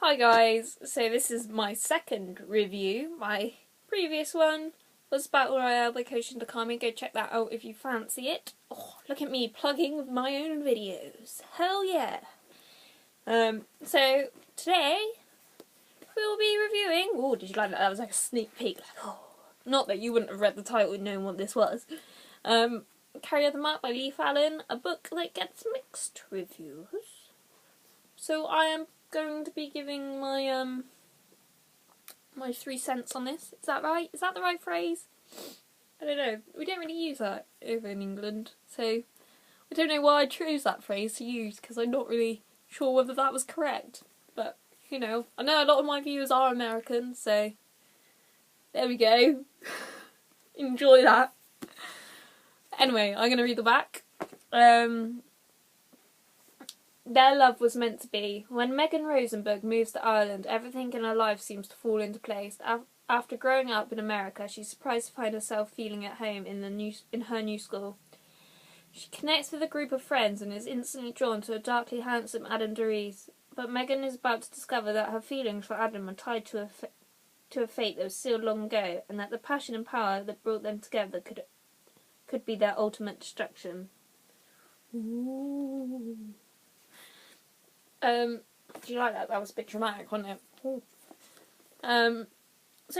Hi guys, so this is my second review. My previous one was Battle Royale by Koshin Takami. Go check that out if you fancy it. Oh, look at me plugging my own videos. Hell yeah. So today we'll be reviewing... Oh, did you like that? That was like a sneak peek. Like, oh, not that you wouldn't have read the title and known what this was. Carry the Mark by Leigh Fallon, a book that gets mixed reviews. So I am going to be giving my my 3 cents on this. Is that right? Is that the right phrase? I don't know. We don't really use that over in England, so I don't know why I chose that phrase to use, because I'm not really sure whether that was correct. But, you know, I know a lot of my viewers are American, so there we go. Enjoy that. Anyway, I'm going to read the back. Their love was meant to be. When Megan Rosenberg moves to Ireland, everything in her life seems to fall into place. After growing up in America, she's surprised to find herself feeling at home in her new school. She connects with a group of friends and is instantly drawn to a darkly handsome Adam Dries. But Megan is about to discover that her feelings for Adam are tied to a fate that was sealed long ago, and that the passion and power that brought them together could be their ultimate destruction. Ooh. Do you like that? That was a bit dramatic, wasn't it? Ooh. So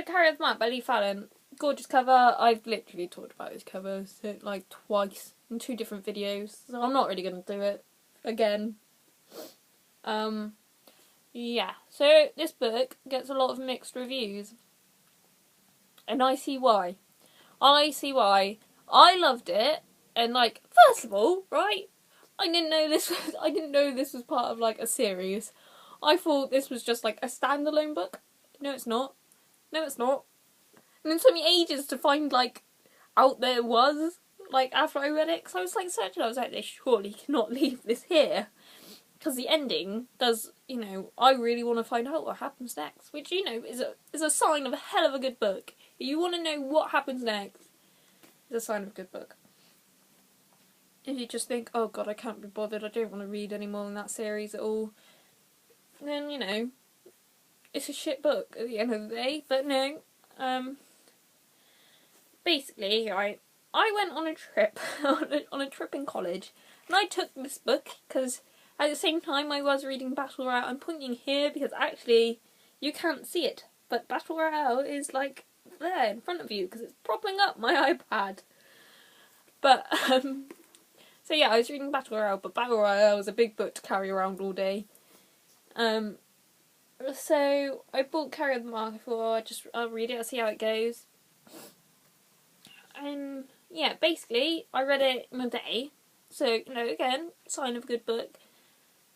Carry the Mark by Leigh Fallon. Gorgeous cover. I've literally talked about this cover like twice in 2 different videos, so I'm not really going to do it again. Yeah. So this book gets a lot of mixed reviews, and I see why. I loved it, and like, first of all, right? I didn't know this was part of like a series. I thought this was just like a standalone book. No, it's not. No, it's not. And it took me ages to find like out there was like after I read it, because I was like searching. I was like, they surely cannot leave this here, because the ending does. You know, I really want to find out what happens next, which, you know, is a sign of a hell of a good book. If you want to know what happens next, it's a sign of a good book. If you just think, oh god, I can't be bothered, I don't want to read any more in that series at all, then, you know, it's a shit book at the end of the day. But no, basically, I went on a trip, on a trip in college, and I took this book, because at the same time I was reading Battle Royale. I'm pointing here because actually you can't see it, but Battle Royale is like there in front of you, because it's propping up my iPad. But, so yeah, I was reading Battle Royale, but Battle Royale was a big book to carry around all day. So I bought Carry the Mark. I thought, I'll read it, I'll see how it goes. And yeah, basically, I read it in a day. So, you know, again, sign of a good book.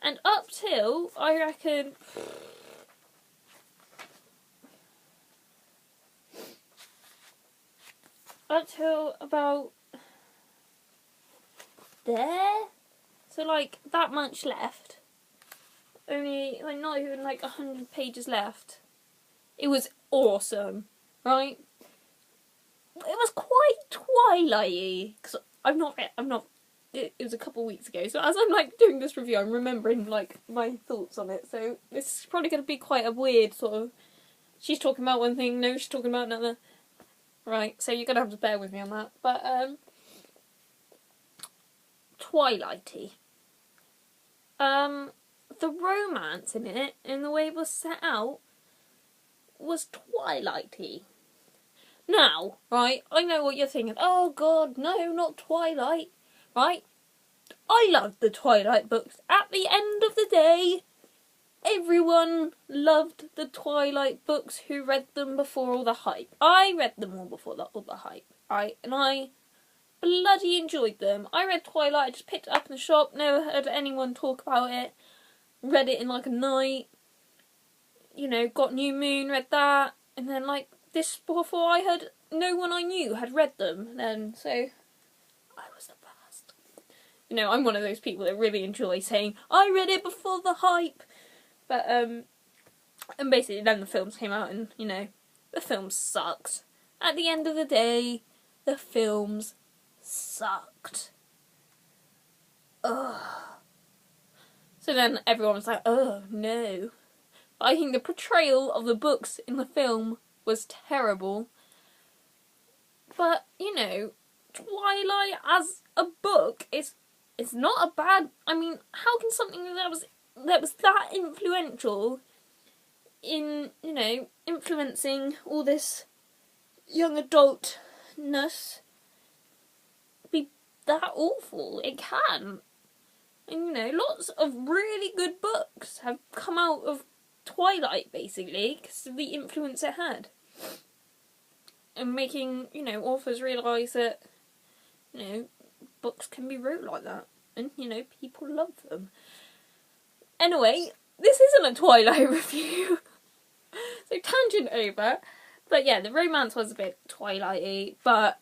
And up till, I reckon, up till about there, so like that much left, only like not even like 100 pages left. It was awesome, right? It was quite Twilight-y, because it was a couple of weeks ago, so as I'm like doing this review, I'm remembering like my thoughts on it, so this is probably going to be quite a weird sort of, she's talking about one thing, no, she's talking about another, right, so you're going to have to bear with me on that. But Twilight-y. The romance in it, and the way it was set out, was Twilight-y. Now, right, I know what you're thinking. Oh god, no, not Twilight. Right? I loved the Twilight books. At the end of the day, everyone loved the Twilight books who read them before all the hype. I read them all before all the hype, right? And I bloody enjoyed them. I read Twilight, I just picked it up in the shop, never heard anyone talk about it, read it in like a night, you know, got New Moon, read that, and then like this before I heard, no one I knew had read them then, so I was the first. You know, I'm one of those people that really enjoy saying, I read it before the hype. But, and basically then the films came out, and, you know, the films sucked. At the end of the day, the films sucked. Ugh. So then everyone was like, oh no, I think the portrayal of the books in the film was terrible. But, you know, Twilight as a book is not a bad... I mean, how can something that was that influential in, you know, influencing all this young adultness be that awful? It can. And, you know, lots of really good books have come out of Twilight, basically, because of the influence it had. And making, you know, authors realise that, you know, books can be wrote like that. And, you know, people love them. Anyway, this isn't a Twilight review. So, tangent over. But yeah, the romance was a bit Twilight-y, but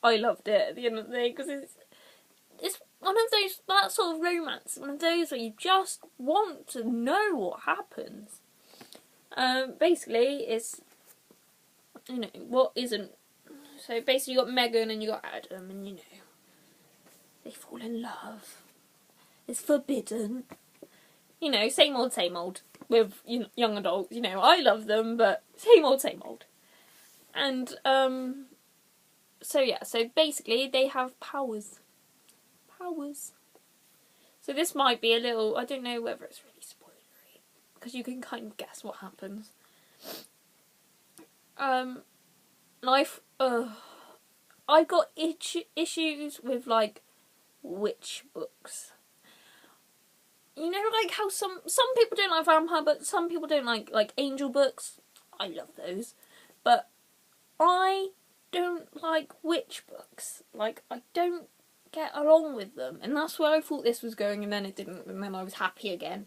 I loved it at the end of the day, because it's one of those, that sort of romance, one of those where you just want to know what happens. Basically, it's, you know, what isn't. So basically you got Megan and you got Adam, and, you know, they fall in love. It's forbidden. You know, same old with, you know, young adults. You know, I love them, but same old. And, so yeah, so basically they have powers. So this might be a little, I don't know whether it's really spoilery, because you can kind of guess what happens. I've got issues with, like, witch books. You know, like how some people don't like vampire books, some people don't like angel books. I love those. But I don't like witch books. Like, I don't get along with them. And that's where I thought this was going, and then it didn't, and then I was happy again.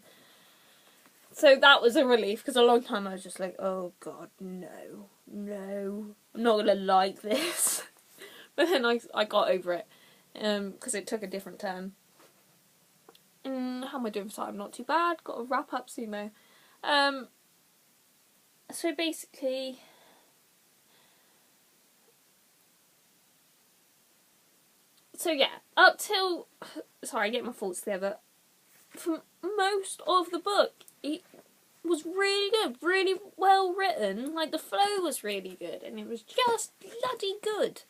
So that was a relief, because a long time I was just like, oh god, no, I'm not going to like this. But then I got over it, because it took a different turn. And how am I doing for time? Not too bad. Got to wrap up soon though. So basically, so yeah, up till, sorry, get my thoughts together. For most of the book, it was really good, really well written. Like, the flow was really good, and it was just bloody good.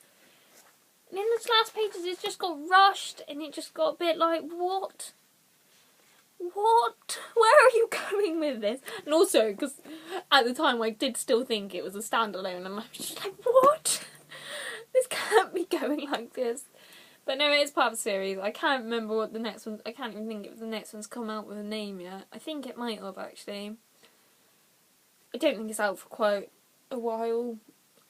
And in those last pages, it just got rushed, and it just got a bit like, what? Where are you going with this? And also, because at the time I did still think it was a standalone, and I was just like, what? This can't be going like this. But no, it is part of the series. I can't remember what the next one, I can't even think if the next one's come out with a name yet. I think it might have, actually. I don't think it's out for quite a while.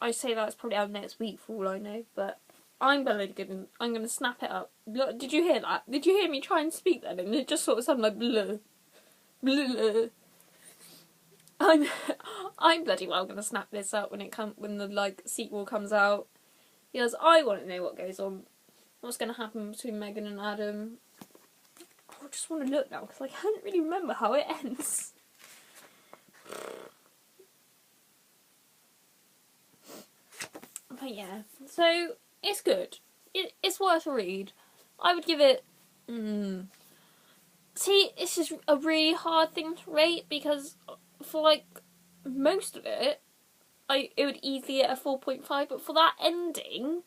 I say that's probably out next week for all I know, but I'm gonna snap it up. Look, did you hear that? Did you hear me try and speak then? And it just sort of sounded like blah, blah. I'm bloody well gonna snap this up when the like sequel comes out, because I want to know what goes on, what's gonna happen between Megan and Adam. I just want to look now, because I can't really remember how it ends. But yeah, so it's good. It's worth a read. I would give it... See, this is a really hard thing to rate, because for, like, most of it, it would easily get a 4.5, but for that ending...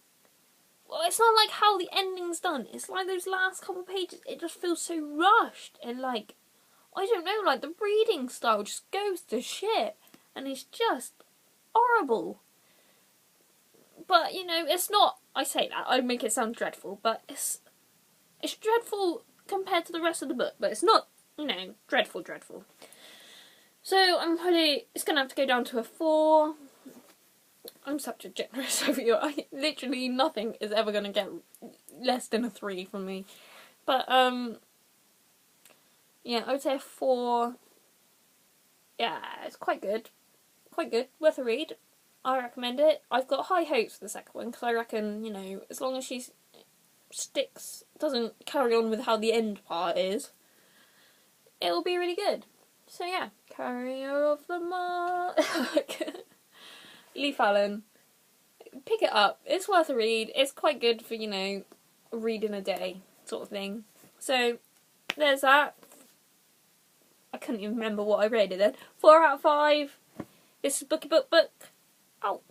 Well, it's not like how the ending's done. It's like those last couple pages, it just feels so rushed, and, like, I don't know, like, the reading style just goes to shit, and it's just horrible. But, you know, it's not, I say that, I make it sound dreadful, but it's dreadful compared to the rest of the book, but it's not, you know, dreadful. So, it's going to have to go down to a 4. I'm such a generous reviewer. Literally nothing is ever going to get less than a 3 from me. But, yeah, I would say a 4. Yeah, it's quite good. Worth a read. I recommend it. I've got high hopes for the second one, because I reckon, you know, as long as she doesn't carry on with how the end part is, it'll be really good. So yeah, Carrier of the Mark. Leigh Fallon. Pick it up. It's worth a read. It's quite good for, you know, read in a day sort of thing. So, there's that. I couldn't even remember what I rated then. 4 out of 5. This is Bookybookbook. Out.